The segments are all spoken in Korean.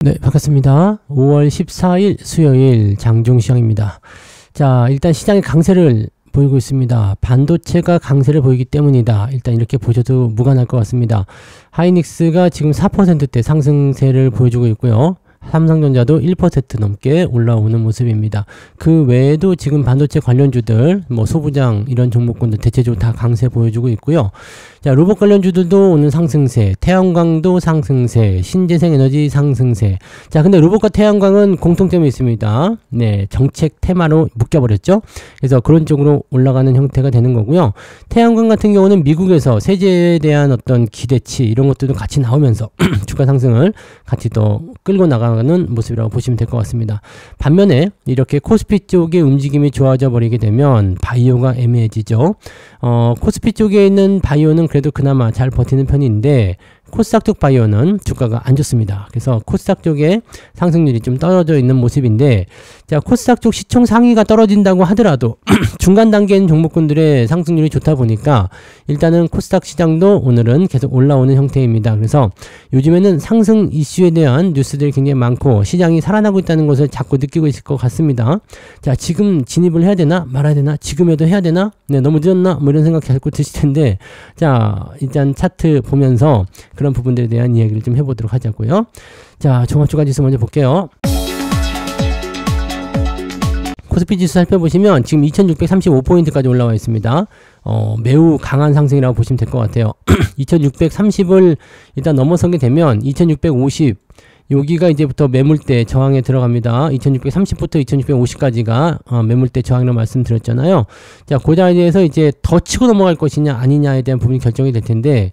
네, 반갑습니다. 5월 14일 수요일 장중 시황입니다. 자, 일단 시장의 강세를 보이고 있습니다. 반도체가 강세를 보이기 때문이다. 일단 이렇게 보셔도 무관할 것 같습니다. 하이닉스가 지금 4%대 상승세를 보여주고 있고요. 삼성전자도 1% 넘게 올라오는 모습입니다. 그 외에도 지금 반도체 관련주들, 소부장 이런 종목군들 대체적으로 다 강세 보여주고 있고요. 자, 로봇 관련주들도 오늘 상승세, 태양광도 상승세, 신재생에너지 상승세. 자, 근데 로봇과 태양광은 공통점이 있습니다. 네, 정책 테마로 묶여버렸죠. 그래서 그런 쪽으로 올라가는 형태가 되는 거고요. 태양광 같은 경우는 미국에서 세제에 대한 어떤 기대치 이런 것들도 같이 나오면서 주가 상승을 같이 더 끌고 나가는 모습이라고 보시면 될 것 같습니다. 반면에 이렇게 코스피 쪽의 움직임이 좋아져 버리게 되면 바이오가 애매해지죠. 코스피 쪽에 있는 바이오는 그래도 그나마 잘 버티는 편인데 코스닥 쪽 바이오는 주가가 안 좋습니다. 그래서 코스닥 쪽에 상승률이 좀 떨어져 있는 모습인데, 자, 코스닥 쪽 시총 상위가 떨어진다고 하더라도 중간 단계인 종목군들의 상승률이 좋다 보니까 일단은 코스닥 시장도 오늘은 계속 올라오는 형태입니다. 그래서 요즘에는 상승 이슈에 대한 뉴스들이 굉장히 많고 시장이 살아나고 있다는 것을 자꾸 느끼고 있을 것 같습니다. 자, 지금 진입을 해야 되나 말아야 되나, 지금에도 해야 되나, 네, 너무 늦었나, 뭐 이런 생각 자꾸 드실 텐데, 자, 일단 차트 보면서 그런 부분들에 대한 이야기를 좀 해보도록 하자고요. 자, 종합주가 지수 먼저 볼게요. 코스피 지수 살펴보시면 지금 2635포인트까지 올라와 있습니다. 매우 강한 상승이라고 보시면 될 것 같아요. 2630을 일단 넘어서게 되면 2650, 여기가 이제부터 매물대 저항에 들어갑니다. 2630부터 2650까지가 매물대 저항이라고 말씀드렸잖아요. 자, 그 자리에서 이제 더 치고 넘어갈 것이냐 아니냐에 대한 부분이 결정이 될 텐데,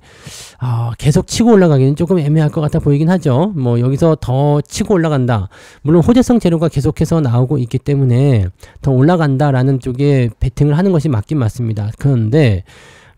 계속 치고 올라가기는 조금 애매할 것 같아 보이긴 하죠. 여기서 더 치고 올라간다. 물론 호재성 재료가 계속해서 나오고 있기 때문에 더 올라간다라는 쪽에 베팅을 하는 것이 맞긴 맞습니다. 그런데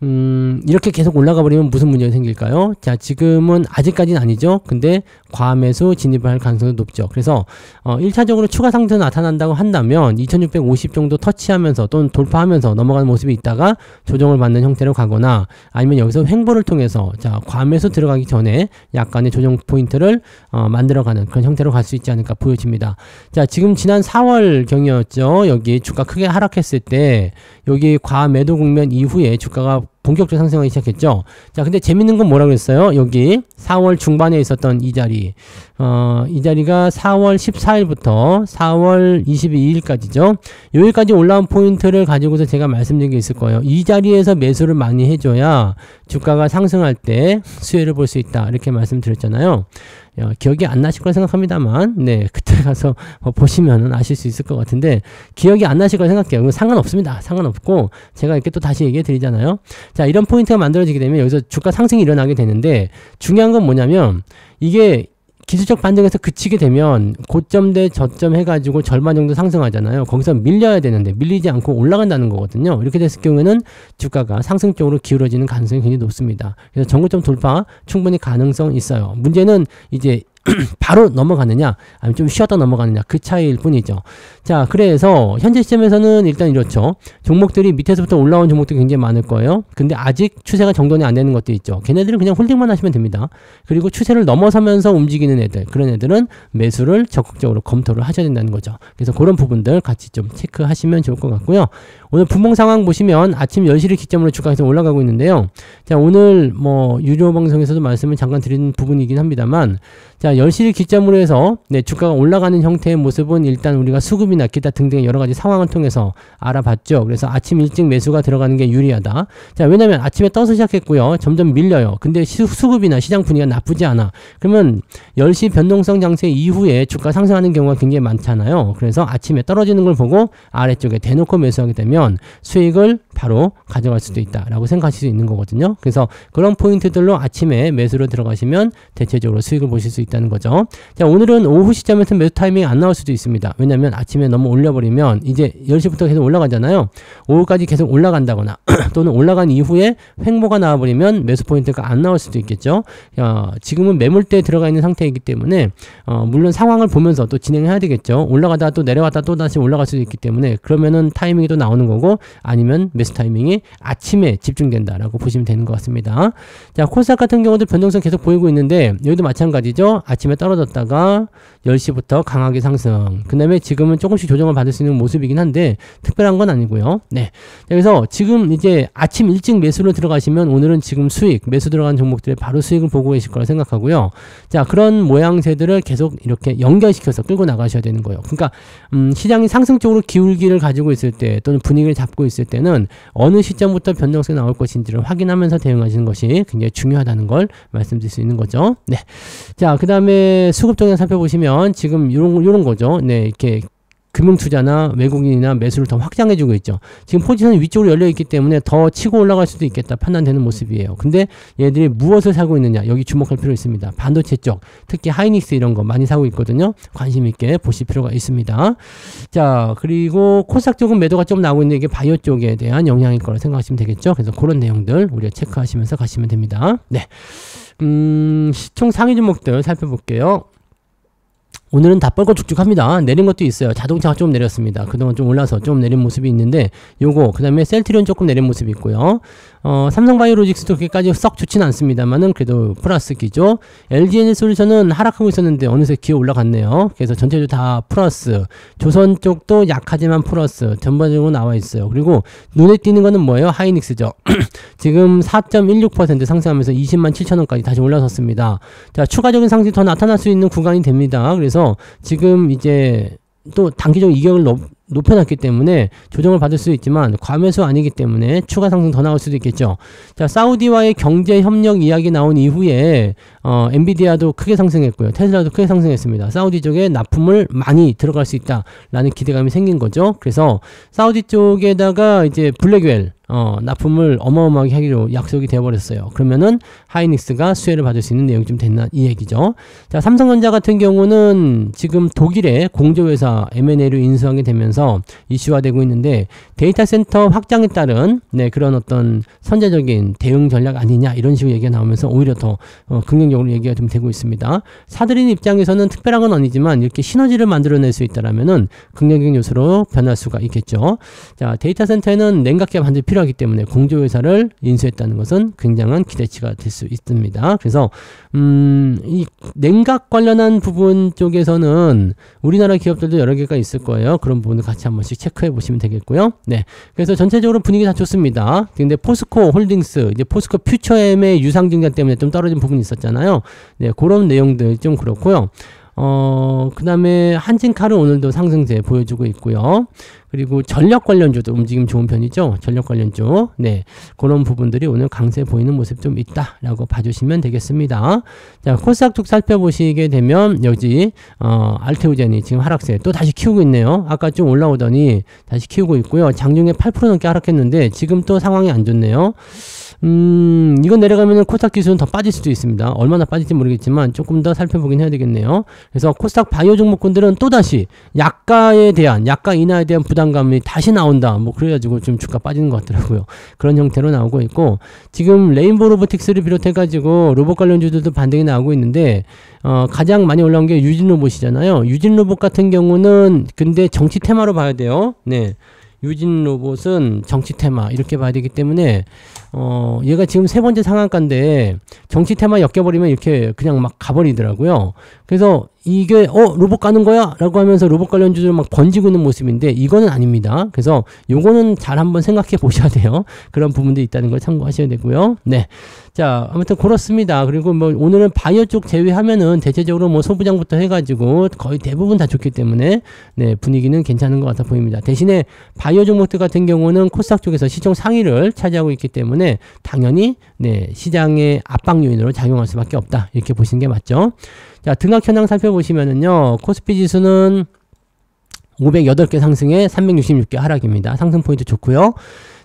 이렇게 계속 올라가 버리면 무슨 문제가 생길까요? 자, 지금은 아직까지는 아니죠. 근데 과매수 진입을 할 가능성이 높죠. 그래서 1차적으로 추가 상승 나타난다고 한다면 2650 정도 터치하면서 또는 돌파하면서 넘어가는 모습이 있다가 조정을 받는 형태로 가거나, 아니면 여기서 횡보를 통해서 자, 과매수 들어가기 전에 약간의 조정 포인트를 만들어가는 그런 형태로 갈 수 있지 않을까 보여집니다. 자, 지금 지난 4월 경이었죠. 여기 주가 크게 하락했을 때 여기 과매도 국면 이후에 주가가 본격적으로 상승하기 시작했죠. 자, 근데 재밌는 건 뭐라 그랬어요? 여기 4월 중반에 있었던 이 자리, 이 자리가 4월 14일부터 4월 22일까지죠. 여기까지 올라온 포인트를 가지고서 제가 말씀드린 게 있을 거예요. 이 자리에서 매수를 많이 해줘야 주가가 상승할 때 수혜를 볼 수 있다, 이렇게 말씀드렸잖아요. 기억이 안 나실 거라 생각합니다만, 네, 그때 가서 보시면은 아실 수 있을 것 같은데, 기억이 안 나실 거라 생각해요. 상관없습니다. 상관없고, 제가 이렇게 또 다시 얘기해 드리잖아요. 자, 이런 포인트가 만들어지게 되면 여기서 주가 상승이 일어나게 되는데, 중요한 건 뭐냐면, 이게 기술적 반등에서 그치게 되면 고점 대 저점 해가지고 절반 정도 상승하잖아요. 거기서 밀려야 되는데 밀리지 않고 올라간다는 거거든요. 이렇게 됐을 경우에는 주가가 상승 쪽으로 기울어지는 가능성이 굉장히 높습니다. 그래서 전고점 돌파 충분히 가능성 있어요. 문제는 이제 바로 넘어가느냐 아니면 좀 쉬었다 넘어가느냐, 그 차이일 뿐이죠. 자, 그래서 현재 시점에서는 일단 이렇죠. 종목들이 밑에서부터 올라온 종목들이 굉장히 많을 거예요. 근데 아직 추세가 정돈이 안 되는 것도 있죠. 걔네들은 그냥 홀딩만 하시면 됩니다. 그리고 추세를 넘어서면서 움직이는 애들, 그런 애들은 매수를 적극적으로 검토를 하셔야 된다는 거죠. 그래서 그런 부분들 같이 좀 체크하시면 좋을 것 같고요. 오늘 분봉 상황 보시면 아침 10시를 기점으로 주가가 계속 올라가고 있는데요. 자, 오늘 유료 방송에서도 말씀을 잠깐 드린 부분이긴 합니다만, 자, 10시를 기점으로 해서 주가가 올라가는 형태의 모습은 일단 우리가 수급이나 기타 등등의 여러 가지 상황을 통해서 알아봤죠. 그래서 아침 일찍 매수가 들어가는 게 유리하다. 자, 왜냐면 아침에 떠서 시작했고요. 점점 밀려요. 근데 수급이나 시장 분위기가 나쁘지 않아. 그러면 10시 변동성 장세 이후에 주가 상승하는 경우가 굉장히 많잖아요. 그래서 아침에 떨어지는 걸 보고 아래쪽에 대놓고 매수하게 되면 수익을 바로 가져갈 수도 있다라고 생각하실 수 있는 거거든요. 그래서 그런 포인트들로 아침에 매수로 들어가시면 대체적으로 수익을 보실 수 있다는 거죠. 자, 오늘은 오후 시점에서 매수 타이밍이 안 나올 수도 있습니다. 왜냐면 아침에 너무 올려버리면 이제 10시부터 계속 올라가잖아요. 오후까지 계속 올라간다거나 또는 올라간 이후에 횡보가 나와버리면 매수 포인트가 안 나올 수도 있겠죠. 지금은 매물대에 들어가 있는 상태이기 때문에 물론 상황을 보면서 또 진행해야 되겠죠. 올라가다가 또 내려갔다 또 다시 올라갈 수도 있기 때문에, 그러면은 타이밍이 또 나오는 거고, 아니면 매수 타이밍이 아침에 집중된다라고 보시면 되는 것 같습니다. 자, 코스닥 같은 경우도 변동성 계속 보이고 있는데 여기도 마찬가지죠. 아침에 떨어졌다가 10시부터 강하게 상승, 그 다음에 지금은 조금씩 조정을 받을 수 있는 모습이긴 한데 특별한 건 아니고요. 네, 그래서 지금 이제 아침 일찍 매수로 들어가시면 오늘은 지금 수익, 매수 들어간 종목들의 바로 수익을 보고 계실 거라 생각하고요. 자, 그런 모양새들을 계속 이렇게 연결시켜서 끌고 나가셔야 되는 거예요. 그러니까 시장이 상승 쪽으로 기울기를 가지고 있을 때 또는 분위기를 잡고 있을 때는 어느 시점부터 변동성이 나올 것인지를 확인하면서 대응하시는 것이 굉장히 중요하다는 걸 말씀드릴 수 있는 거죠. 네, 자, 그 다음에 수급 동향 살펴보시면 지금 요런 거죠. 네, 이렇게 금융투자나 외국인이나 매수를 더 확장해주고 있죠. 지금 포지션이 위쪽으로 열려있기 때문에 더 치고 올라갈 수도 있겠다 판단되는 모습이에요. 근데 얘들이 무엇을 사고 있느냐, 여기 주목할 필요 있습니다. 반도체 쪽, 특히 하이닉스 이런 거 많이 사고 있거든요. 관심 있게 보실 필요가 있습니다. 자, 그리고 코스닥 쪽은 매도가 좀 나오고 있는데 이게 바이오 쪽에 대한 영향일 거라 생각하시면 되겠죠. 그래서 그런 내용들 우리가 체크하시면서 가시면 됩니다. 네, 시총 상위 종목들 살펴볼게요. 오늘은 다 뻘거죽죽합니다. 내린 것도 있어요. 자동차가 좀 내렸습니다. 그동안 좀 올라서 좀 내린 모습이 있는데 요거, 그 다음에 셀트리온 조금 내린 모습이 있고요. 삼성바이오로직스도 그렇게까지 썩 좋지는 않습니다만은 그래도 플러스 기죠. LG에너지솔루션은 하락하고 있었는데 어느새 기어 올라갔네요. 그래서 전체적으로 다 플러스. 조선 쪽도 약하지만 플러스. 전반적으로 나와 있어요. 그리고 눈에 띄는 거는 뭐예요? 하이닉스죠. 지금 4.16% 상승하면서 207,000원까지 다시 올라섰습니다. 자, 추가적인 상승이 더 나타날 수 있는 구간이 됩니다. 그래서 지금 이제 또 단기적 이격을 높여놨기 때문에 조정을 받을 수 있지만 과매수 아니기 때문에 추가 상승 더 나올 수도 있겠죠. 자, 사우디와의 경제 협력 이야기 나온 이후에 엔비디아도 크게 상승했고요. 테슬라도 크게 상승했습니다. 사우디 쪽에 납품을 많이 들어갈 수 있다라는 기대감이 생긴 거죠. 그래서 사우디 쪽에다가 이제 블랙웰 납품을 어마어마하게 하기로 약속이 되어버렸어요. 그러면은 하이닉스가 수혜를 받을 수 있는 내용이 좀 됐나 이 얘기죠. 자, 삼성전자 같은 경우는 지금 독일의 공조회사 M&A로 인수하게 되면서 이슈화되고 있는데 데이터 센터 확장에 따른 그런 어떤 선제적인 대응 전략 아니냐 이런 식으로 얘기가 나오면서 오히려 더 긍정적으로 얘기가 좀 되고 있습니다. 사들인 입장에서는 특별한 건 아니지만 이렇게 시너지를 만들어낼 수 있다라면은 긍정적인 요소로 변할 수가 있겠죠. 자, 데이터 센터에는 냉각기가 반드시 필요하기 때문에 공조회사를 인수했다는 것은 굉장한 기대치가 될 수 있습니다. 그래서 이 냉각 관련한 부분 쪽에서는 우리나라 기업들도 여러 개가 있을 거예요. 그런 부분을 같이 한 번씩 체크해 보시면 되겠고요. 네, 그래서 전체적으로 분위기 다 좋습니다. 근데 포스코 홀딩스, 이제 포스코 퓨처엠의 유상증자 때문에 좀 떨어진 부분이 있었잖아요. 네, 그런 내용들 좀 그렇고요. 그 다음에 한진칼은 오늘도 상승세 보여주고 있고요. 그리고 전력 관련주도 움직임 좋은 편이죠. 전력 관련주. 네, 그런 부분들이 오늘 강세 보이는 모습 좀 있다라고 봐주시면 되겠습니다. 자, 코스닥 쪽 살펴보시게 되면 여기 알테오젠이 지금 하락세 또 다시 키우고 있네요. 아까 좀 올라오더니 다시 키우고 있고요. 장중에 8% 넘게 하락했는데 지금 또 상황이 안 좋네요. 이건 내려가면은 코스닥 지수는 더 빠질 수도 있습니다. 얼마나 빠질지 모르겠지만 조금 더 살펴보긴 해야 되겠네요. 그래서 코스닥 바이오 종목군들은 또다시 약가 인하에 대한 부담감이 다시 나온다. 뭐 그래가지고 좀 주가 빠지는 것 같더라고요. 그런 형태로 나오고 있고, 지금 레인보우 로보틱스를 비롯해가지고 로봇 관련주들도 반등이 나오고 있는데 가장 많이 올라온 게 유진 로봇이잖아요. 유진 로봇 같은 경우는 근데 정치 테마로 봐야 돼요. 네. 유진 로봇은 정치 테마 이렇게 봐야 되기 때문에 얘가 지금 세 번째 상한가인데 정치 테마 엮여버리면 이렇게 그냥 막 가버리더라고요. 그래서 이게 로봇 가는 거야? 라고 하면서 로봇 관련주들 막 번지고 있는 모습인데 이거는 아닙니다. 그래서 요거는 잘 한번 생각해 보셔야 돼요. 그런 부분들이 있다는 걸 참고하셔야 되고요. 네. 자, 아무튼 그렇습니다. 그리고 뭐 오늘은 바이오 쪽 제외하면은 대체적으로 뭐 소부장부터 해가지고 거의 대부분 다 좋기 때문에 네, 분위기는 괜찮은 것 같아 보입니다. 대신에 바이오 종목들 같은 경우는 코스닥 쪽에서 시총 상위를 차지하고 있기 때문에 당연히 네, 시장의 압박 요인으로 작용할 수밖에 없다. 이렇게 보시는 게 맞죠. 자, 등락 현황 살펴보시면은요, 코스피 지수는 508개 상승에 366개 하락입니다. 상승 포인트 좋고요.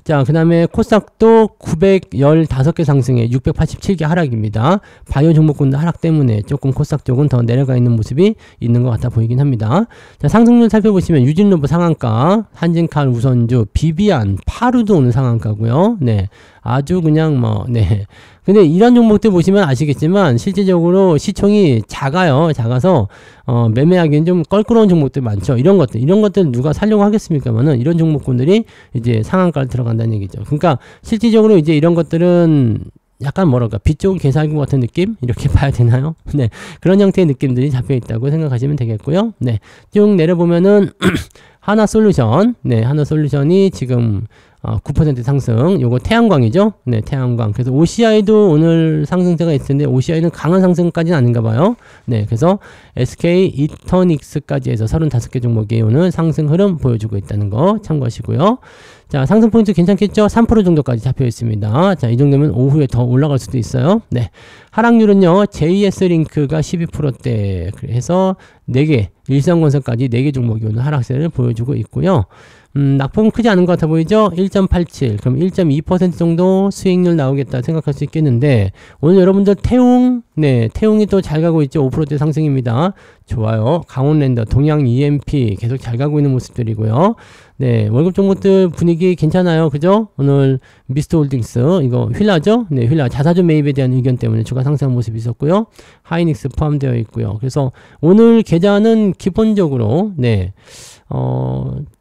자, 그 다음에 코스닥도 915개 상승에 687개 하락입니다. 바이오 종목군도 하락 때문에 조금 코스닥 쪽은 더 내려가 있는 모습이 있는 것 같아 보이긴 합니다. 자, 상승률 살펴보시면 유진로봇 상한가, 한진칼 우선주, 비비안, 파루도 오늘 상한가고요. 네, 아주 그냥 뭐, 네. 근데 이런 종목들 보시면 아시겠지만 실질적으로 시총이 작아서 매매하기엔 좀 껄끄러운 종목들 많죠. 이런 것들 누가 사려고 하겠습니까만은 이런 종목군들이 이제 상한가를 들어간다는 얘기죠. 그러니까 실질적으로 이제 이런 것들은 약간 뭐랄까 빗쪽 개살구 같은 느낌 이렇게 봐야 되나요? 네, 그런 형태의 느낌들이 잡혀 있다고 생각하시면 되겠고요. 네, 쭉 내려보면은 하나솔루션, 네, 하나솔루션이 지금 9% 상승. 요거 태양광이죠. 네, 태양광. 그래서 OCI도 오늘 상승세가 있었는데 OCI는 강한 상승까지는 아닌가 봐요. 네, 그래서 SK 이터닉스까지 해서 35개 종목이 오늘 상승 흐름 보여주고 있다는 거 참고하시고요. 자, 상승 포인트 괜찮겠죠? 3% 정도까지 잡혀 있습니다. 자, 이 정도면 오후에 더 올라갈 수도 있어요. 네. 하락률은요, JS링크가 12%대. 그래서 4개, 일성건설까지 4개 종목이 오늘 하락세를 보여주고 있고요. 낙폭은 크지 않은 것 같아 보이죠? 1.87. 그럼 1.2% 정도 수익률 나오겠다 생각할 수 있겠는데, 오늘 여러분들 태웅, 네, 태웅이 또 잘 가고 있죠? 5%대 상승입니다. 좋아요. 강원랜더, 동양 EMP 계속 잘 가고 있는 모습들이고요. 네, 월급 종목들 분위기 괜찮아요. 그죠? 오늘 미스트홀딩스, 이거 휠라죠? 네, 휠라 자사주 매입에 대한 의견 때문에 주가 상승한 모습이 있었고요. 하이닉스 포함되어 있고요. 그래서 오늘 계좌는 기본적으로, 네,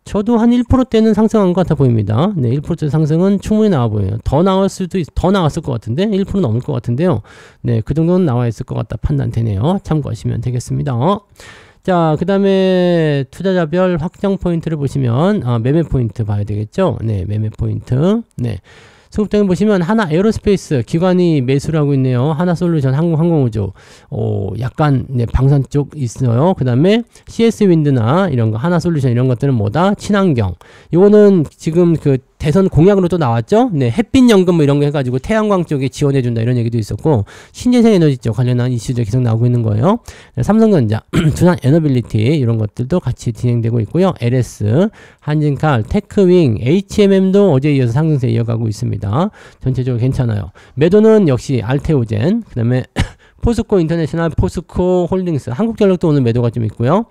저도 한 1%대는 상승한 것 같아 보입니다. 네, 1%대 상승은 충분히 나와 보여요. 더 나왔을 것 같은데, 1% 넘을 것 같은데요. 네, 그 정도는 나와 있을 것 같다 판단되네요. 참고하시면 되겠습니다. 자, 그 다음에 투자자별 확정 포인트를 보시면, 매매 포인트 봐야 되겠죠? 네, 매매 포인트. 네. 수급등을 보시면 하나 에어로스페이스 기관이 매수를 하고 있네요. 하나솔루션 항공우주 약간 네, 방산 쪽 있어요. 그 다음에 CS 윈드나 이런 거 하나솔루션 이런 것들은 뭐다? 친환경. 요거는 지금 그 대선 공약으로 또 나왔죠. 네, 햇빛연금 뭐 이런 거 해가지고 태양광 쪽에 지원해준다 이런 얘기도 있었고 신재생 에너지 쪽 관련한 이슈들 계속 나오고 있는 거예요. 네, 삼성전자, 두산 에너빌리티 이런 것들도 같이 진행되고 있고요. LS, 한진칼, 테크윙, HMM도 어제에 이어서 상승세 이어가고 있습니다. 전체적으로 괜찮아요. 매도는 역시 알테오젠, 그 다음에 포스코 인터내셔널, 포스코 홀딩스, 한국전력도 오늘 매도가 좀 있고요.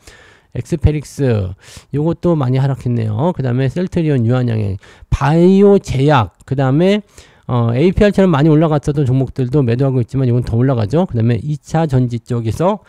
엑스페릭스 요것도 많이 하락했네요. 그 다음에 셀트리온, 유한양행, 바이오 제약, 그 다음에 APR처럼 많이 올라갔었던 종목들도 매도하고 있지만 이건 더 올라가죠. 그 다음에 2차 전지 쪽에서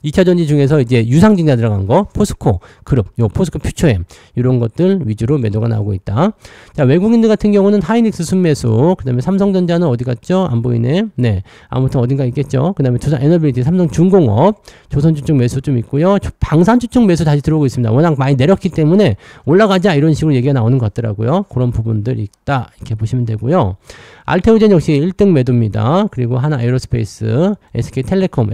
2차 전지 중에서 이제 유상증자 들어간 거, 포스코 그룹, 요 포스코 퓨처엠, 이런 것들 위주로 매도가 나오고 있다. 자, 외국인들 같은 경우는 하이닉스 순매수, 그 다음에 삼성전자는 어디 갔죠? 안 보이네. 네. 아무튼 어딘가 있겠죠. 그 다음에 두산 에너빌리티, 삼성중공업, 조선주 쪽 매수 좀 있고요. 방산주 쪽 매수 다시 들어오고 있습니다. 워낙 많이 내렸기 때문에 올라가자 이런 식으로 얘기가 나오는 것 같더라고요. 그런 부분들 있다. 이렇게 보시면 되고요. 알테오젠 역시 1등 매도입니다. 그리고 하나 에어로스페이스, SK텔레콤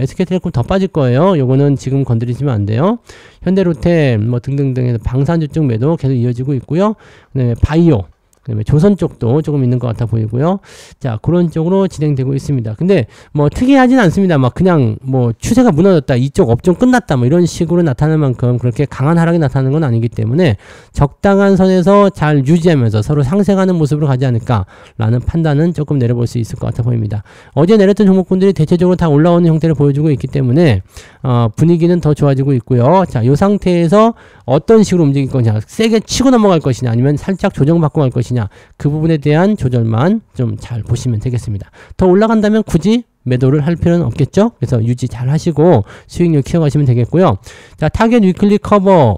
더 빠질 거예요. 요거는 지금 건드리시면 안 돼요. 현대로템 뭐 등등등 해서 방산주 쪽 매도 계속 이어지고 있고요. 그다음에 바이오, 그다음에 조선 쪽도 조금 있는 것 같아 보이고요. 자, 그런 쪽으로 진행되고 있습니다. 근데 뭐 특이하진 않습니다. 막 그냥 뭐 추세가 무너졌다, 이쪽 업종 끝났다, 뭐 이런 식으로 나타날 만큼 그렇게 강한 하락이 나타나는 건 아니기 때문에 적당한 선에서 잘 유지하면서 서로 상생하는 모습으로 가지 않을까라는 판단은 조금 내려볼 수 있을 것 같아 보입니다. 어제 내렸던 종목군들이 대체적으로 다 올라오는 형태를 보여주고 있기 때문에 분위기는 더 좋아지고 있고요. 자, 이 상태에서 어떤 식으로 움직일 거냐, 세게 치고 넘어갈 것이냐, 아니면 살짝 조정받고 갈 것이냐, 그 부분에 대한 조절만 좀 잘 보시면 되겠습니다. 더 올라간다면 굳이 매도를 할 필요는 없겠죠. 그래서 유지 잘 하시고 수익률 키워가시면 되겠고요. 자, 타겟 위클리 커버,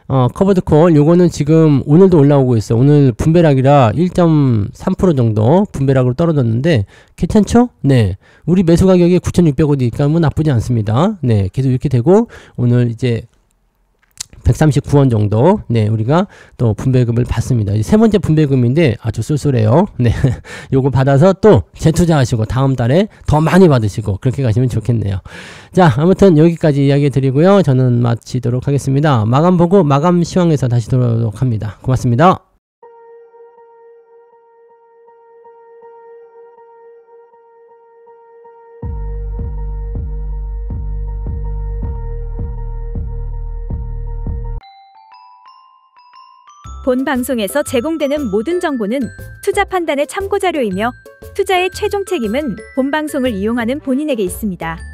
커버드 콜, 요거는 지금 오늘도 올라오고 있어. 오늘 분배락이라 1.3% 정도 분배락으로 떨어졌는데 괜찮죠? 네, 우리 매수 가격이 9,600원이니까 뭐 나쁘지 않습니다. 네, 계속 이렇게 되고 오늘 이제 139원 정도, 네, 우리가 또 분배금을 받습니다. 세 번째 분배금인데 아주 쏠쏠해요. 네, 요거 받아서 또 재투자하시고 다음 달에 더 많이 받으시고 그렇게 가시면 좋겠네요. 자, 아무튼 여기까지 이야기 드리고요. 저는 마치도록 하겠습니다. 마감 보고 마감 시황에서 다시 돌아오도록 합니다. 고맙습니다. 본 방송에서 제공되는 모든 정보는 투자 판단의 참고 자료이며 투자의 최종 책임은 본 방송을 이용하는 본인에게 있습니다.